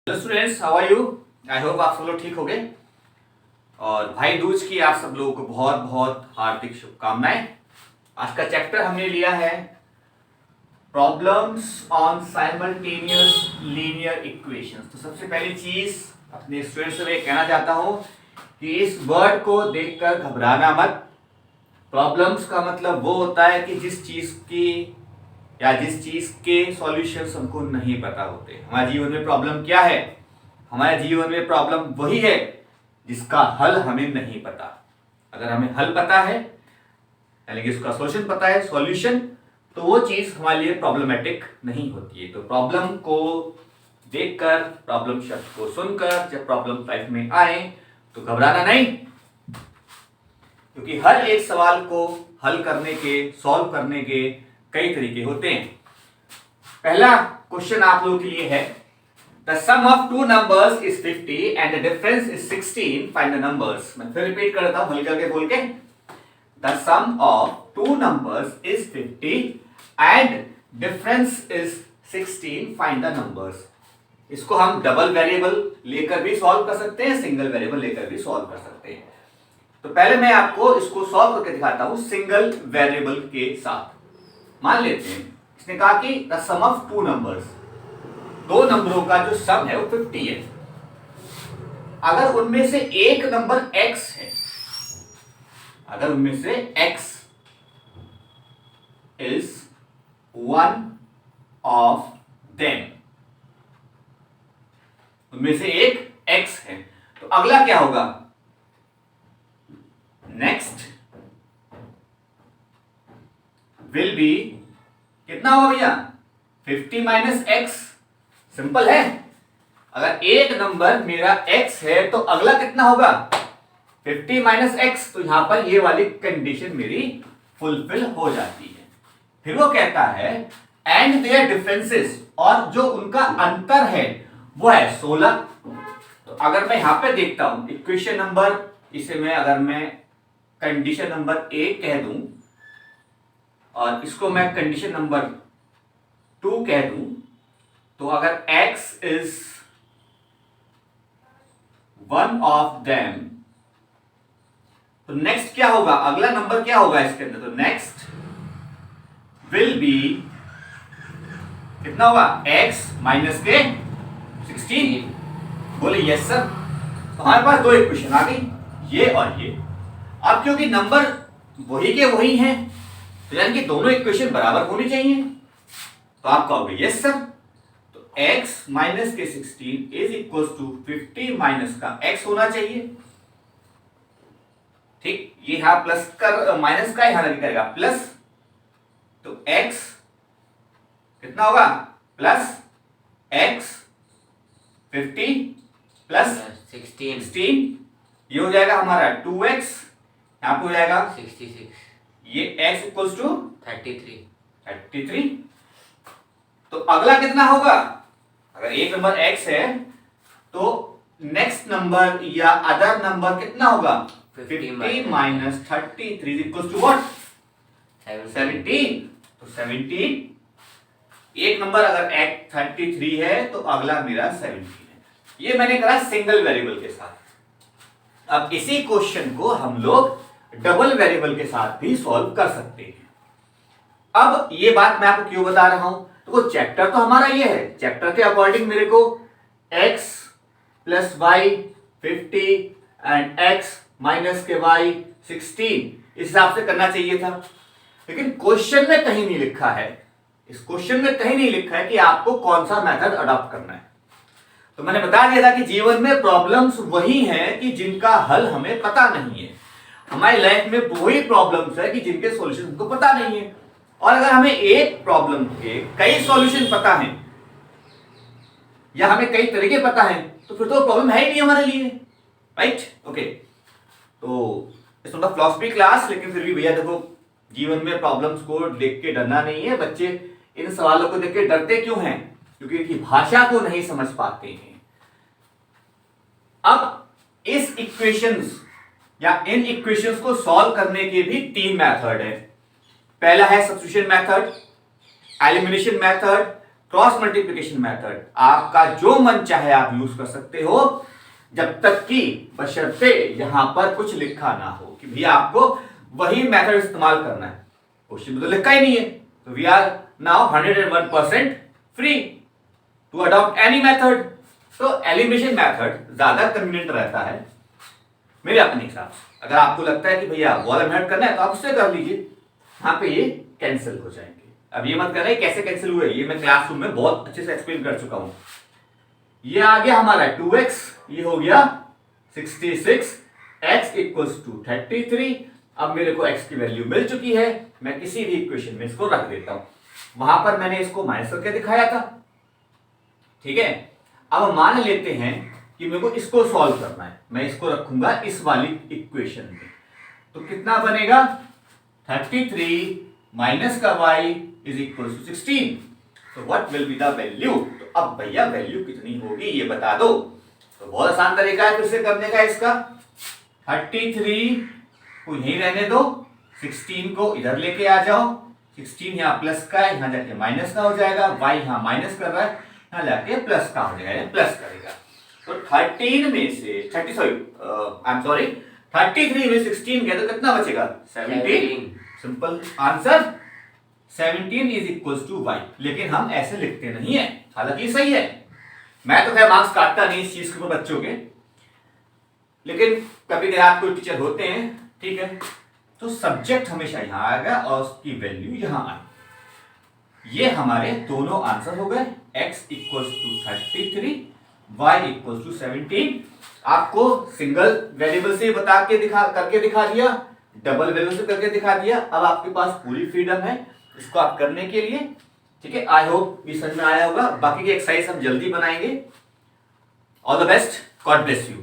Hello students, how are you? I hope आप सब लोग ठीक हो गए। और भाई दूज की आप सब लोगों को बहुत बहुत हार्दिक शुभकामनाएं। आज का चैप्टर हमने लिया है problems on simultaneous linear equations. तो सबसे पहली चीज अपने स्टूडेंट्स से मैं कहना चाहता हूं कि इस वर्ड को देखकर घबराना मत। प्रॉब्लम्स का मतलब वो होता है कि जिस चीज के सॉल्यूशंस हमको नहीं पता होते। हमारे जीवन में प्रॉब्लम क्या है? हमारे जीवन में प्रॉब्लम वही है जिसका हल हमें नहीं पता। अगर हमें हल पता है, यानी कि उसका सॉल्यूशन पता है, सॉल्यूशन, तो वो चीज हमारे लिए प्रॉब्लमेटिक नहीं होती है। तो प्रॉब्लम को देखकर, प्रॉब्लम शब्द को सुनकर जब प्रॉब्लम लाइफ में आए तो घबराना नहीं, क्योंकि हर एक सवाल को हल करने के, सॉल्व करने के कई तरीके होते हैं। पहला क्वेश्चन आप लोगों के लिए है, the sum of two numbers is 50 and the difference is 16, find the numbers. मैं फिर रिपीट करता हूं, हल करके बोल के। The sum of two numbers is 50 and difference is 16, find the numbers. इसको हम डबल वेरिएबल लेकर भी सॉल्व कर सकते हैं, सिंगल वेरिएबल लेकर भी सॉल्व कर सकते हैं। तो पहले मैं आपको इसको सॉल्व करके दिखाता हूं सिंगल वेरिएबल के साथ। मान लेते हैं इसने कहा कि the sum of two numbers, दो नंबरों का जो सम है वो 50 है। अगर उनमें से एक नंबर x है, अगर उनमें से x is one of them, उनमें से एक x है, तो अगला क्या होगा? नेक्स्ट विल बी, कितना होगा भैया? 50 माइनस एक्स। सिंपल है। अगर एक नंबर मेरा x है तो अगला कितना होगा? 50 माइनस एक्स। तो यहां पर ये वाली कंडीशन मेरी फुलफिल हो जाती है। फिर वो कहता है एंड देयर डिफरेंसेस, और जो उनका अंतर है वो है 16। तो अगर मैं यहां पे देखता हूं इक्वेशन नंबर, इसे मैं अगर मैं कंडीशन नंबर 1 कह दूं और इसको मैं कंडीशन नंबर 2 कह दूं, तो अगर x is one of them, तो नेक्स्ट क्या होगा? अगला नंबर क्या होगा इसके अंदर? तो नेक्स्ट विल बी, कितना होगा? x माइनस के 16। बोले यस सर। तो हमारे पास दो इक्वेशन आ गई, ये और ये। अब क्योंकि नंबर वही के वही हैं, तो यानी कि दोनों इक्वेशन बराबर होनी चाहिए। तो आप कहोगे यस सर। तो x माइनस के 16 इज इक्वल टू 50 माइनस का x होना चाहिए। ठीक, ये यहां प्लस कर, माइनस का यहां लगे करेगा प्लस, तो x कितना होगा? प्लस x 50 प्लस 16, ये हो जाएगा हमारा 2x, यहां पे हो जाएगा 66, ये x इक्वल्स टू 33। तो अगला कितना होगा? अगर एक नंबर x है तो नेक्स्ट नंबर या अदर नंबर कितना होगा? 50 माइनस 33 इक्वल्स टू व्हाट? 17। तो 17, एक नंबर अगर x 33 है तो अगला मेरा 17 है। ये मैंने करा सिंगल वेरिएबल के साथ। अब इसी क्वेश्चन को हम लोग डबल वेरिएबल के साथ भी सॉल्व कर सकते हैं। अब ये बात मैं आपको क्यों बता रहा हूं? तो चैप्टर तो हमारा ये है, चैप्टर के अकॉर्डिंग मेरे को x plus Y 50 and x minus के y 16 इस हिसाब से करना चाहिए था। लेकिन क्वेश्चन में कहीं नहीं लिखा है, इस क्वेश्चन में कहीं नहीं लिखा है कि आपको कौन सा मेथड अडॉप्ट करना है। तो मैंने बता दिया था कि जीवन में प्रॉब्लम्स वही हैं कि जिनका हल हमें पता नहीं है। हमारी लाइफ में वही प्रॉब्लम्स है कि जिनके सॉल्यूशन हमको पता नहीं है। और अगर हमें एक प्रॉब्लम के कई सॉल्यूशन पता हैं या हमें कई तरीके पता हैं, तो फिर तो प्रॉब्लम है ही नहीं हमारे लिए, राइट? ओके, तो it's not a philosophy class, लेकिन फिर भी भैया देखो, जीवन में प्रॉब्लम्स को देख के डरना नहीं है। बच्चे इन सवालों को देख के डरते क्यों हैं? क्योंकि इनकी भाषा को नहीं समझ पाते हैं। अब इस इक्वेशंस या इन इक्वेशंस को सॉल्व करने के भी तीन मेथड है। पहला है substitution method, elimination method cross multiplication method आपका जो मन चाहे आप यूज कर सकते हो, जब तक कि बशर्ते यहां पर कुछ लिखा ना हो कि भैया आपको वही मेथड इस्तेमाल करना है। क्वेश्चन में तो लिखा ही नहीं है, तो we are now 101% free to adopt any method. तो एलिमिनेशन मेथड ज्यादा कन्वीनियंट रहता है मेरे अपने हिसाब से। अगर आपको लगता है कि भैया वॉल्यूम ऐड करना है तो आप उससे कर लीजिए, यहाँ पे ये कैंसिल हो जाएंगे। अब ये मत करना कैसे कैंसिल हुए, ये मैं क्लासरूम में बहुत अच्छे से एक्सप्लेन कर चुका हूं। ये आ गया हमारा 2x, ये हो गया 66, x इक्वल्स टू 33। अब मेरे को x की वैल्यू मिल चुकी है, मैं किसी भी इक्वेशन में इसको रख देता हूं। वहां पर मैंने इसको माइनस करके दिखाया था, ठीक है। अब मान लेते हैं कि मेरे को इसको सॉल्व करना है, मैं इसको रखूंगा इस वाली इक्वेशन में, तो कितना बनेगा 33 माइनस का y इज इक्वल टू 16। तो what will be the value. तो अब भैया वैल्यू कितनी होगी ये बता दो। तो बहुत आसान तरीका है फिर से करने का इसका। 33 को यहीं रहने दो, 16 को इधर लेके आ जाओ। 16 यहाँ प्लस का है, यहाँ जाके माइनस का हो जाएगा, y यहाँ माइनस कर रहा है, यहाँ जाके प्लस का हो जाएगा, प्लस करेगा। तो 13 में से 33 में 16 गया तो कितना बचेगा 17। Simple answer 17 is equal to y। लेकिन हम ऐसे लिखते नहीं है, हालांकि सही है। मैं तो खैर मार्क्स काटता नहीं इस चीज के ऊपर बच्चों के, लेकिन कभी देहात कोई टीचर होते हैं, ठीक है, तो सब्जेक्ट हमेशा यहां आएगा और उसकी वैल्यू यहां आएगी। ये हमारे दोनों आंसर हो गए, x equals to 33, y equals to 17। आपको सिंगल वेरिएबल से करके दिखा दिया, डबल वैल्यू से करके दिखा दिया। अब आपके पास पूरी फ्रीडम है इसको आप करने के लिए, ठीक है। आई होप ये समझ में आया होगा। बाकी की एक्सरसाइज हम जल्दी बनाएंगे। All the best, God bless you.